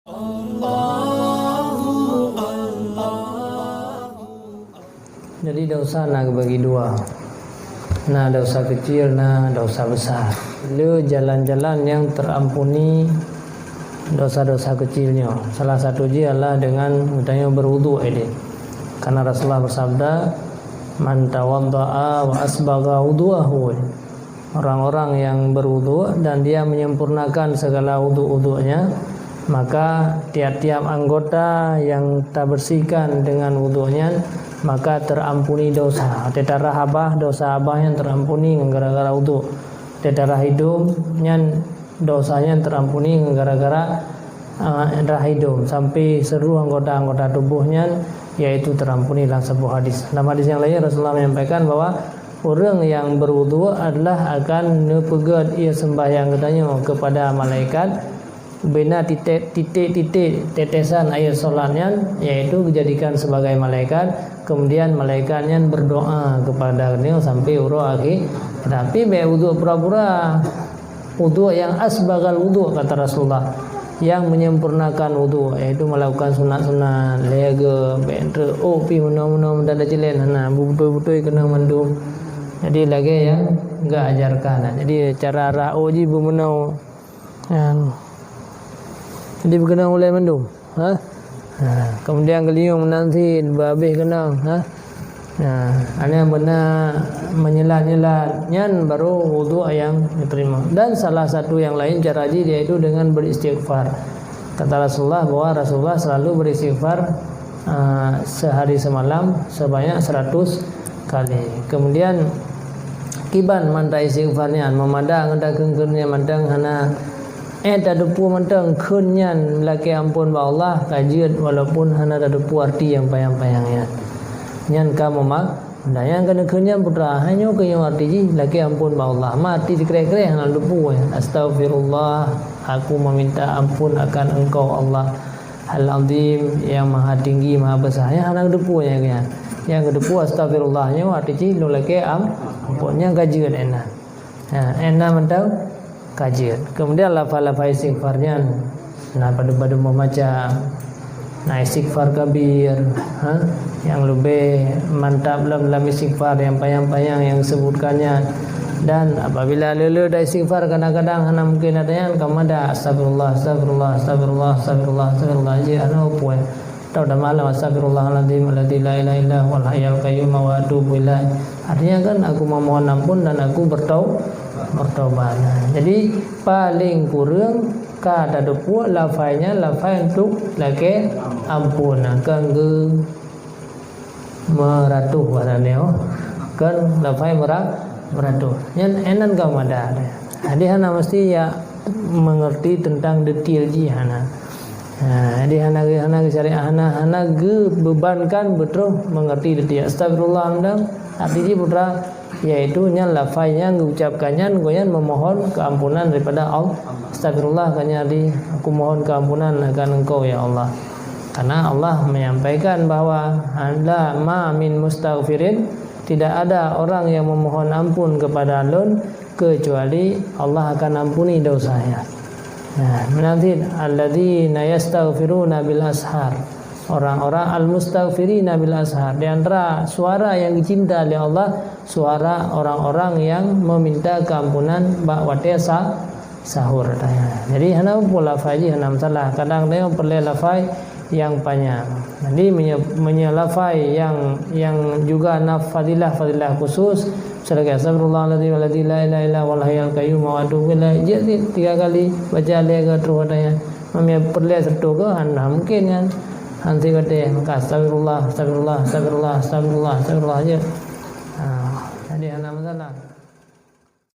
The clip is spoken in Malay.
Jadi dosa nak bagi dua. Nah, dosa kecil, nah dosa besar. Lu jalan-jalan yang terampuni dosa-dosa kecilnya. Salah satu adalah dengan mudahnya berwudu ini. Karena Rasulullah bersabda, "Man tawadda'a wa asbagha wudu'ahu." Orang-orang yang berwudu dan dia menyempurnakan segala wudu-wudunya, maka tiap-tiap anggota yang tak bersihkan dengan wudunya maka terampuni dosa. Tetarah abah, dosa abah yang terampuni gara-gara wudu. Tetarah hidungnya dosanya terampuni gara-gara darah hidung. Sampai seluruh anggota-anggota tubuhnya yaitu terampuni dalam sebuah hadis. Dalam hadis yang lain Rasulullah menyampaikan bahwa orang yang berwudu adalah akan nepegat ia sembahyang katanya kepada malaikat bina titik-titik tetesan air solatnya, yaitu dijadikan sebagai malaikat. Kemudian malaikatnya berdoa kepada dia sampai urut akhir. Tapi wudu pura-pura, wudu yang asbagal wudu kata Rasulullah, yang menyempurnakan wudu, yaitu melakukan sunat-sunat lega bentre pi menau-menau mendadak cilen nah betul-betul kena mandum. Jadi lagi yang enggak ajarkan. Jadi cara ra'u ji bermenau kan. Jadi berkenang mulai mendung, kemudian keliung nanti babih kenang, ada yang benar menyelat-nyelat, nyan baru wudu yang diterima. Dan salah satu yang lain cara haji yaitu dengan beristighfar. Kata Rasulullah bahwa Rasulullah selalu beristighfar sehari semalam sebanyak 100 kali. Kemudian kiban mantai istighfarnya memadang ada kengkernya mandang hana tadupu mentang kunyan laki ampun ba Allah kajian walaupun hana tadupu arti yang payang-payangnya nyan kamu mak dayang kena kunyan putra hanya kunyan arti ji laki ampun ba Allah mati dikere-kere hana dupu astagfirullah aku meminta ampun akan engkau Allah al-azim yang maha tinggi maha besar hana dupu ya kan yang dupu astagfirullahnya arti ji lu laki ampunnya kajian enak enak mentang kajian. Kemudian lafal-lafal istighfarnya, nah pada membaca istighfar kabir, yang lebih mantap dalam istighfar yang payang-payang yang sebutkannya. Dan apabila lulu dah istighfar kadang-kadang hana mungkin adanya kamada astagfirullah astagfirullah astagfirullah astagfirullah astagfirullah je ana opo tau dah malam astagfirullahaladzim alladzi la ilaha illa huwal hayyul qayyum wa atubu ilaih. Artinya kan aku memohon ampun dan aku bertaubat. Jadi paling kurang kada depu lafainya lafai untuk laki ampun kan ke meratuh baraneo kan lafai meratuh yang enan kamu ada. Jadi hana mesti ya mengerti tentang detail ji hana. Jadi hana syariah hana bebankan betul mengerti detail. Astagfirullah amdang artinya putra yaitu nyan lafainya mengucapkannya goyan memohon keampunan daripada Allah. Astagfirullah kanya di aku mohon keampunan akan engkau ya Allah. Karena Allah menyampaikan bahwa anda ma min mustaghfirin, tidak ada orang yang memohon ampun kepada Allah kecuali Allah akan ampuni dosanya. Nah, nanti alladzina yastaghfiruna bil ashar. Orang-orang al-mustaghfirina bil ashar. Di antara suara yang dicinta oleh Allah, suara orang-orang yang meminta keampunan waktu sahur. Jadi hana pula lafai hana masalah. Kadang dia perlu lafai yang panjang. Jadi menyelafai yang juga fadilah khusus. Misalnya astagfirullahaladzim alladzi la ilaha illa huwal hayyul qayyum wa atubu ilaih. Jadi 3 kali baca lega terus katanya. Memang perlu satu ke hana mungkin kan. Nanti kata maka astagfirullah aja. Jadi ada masalah.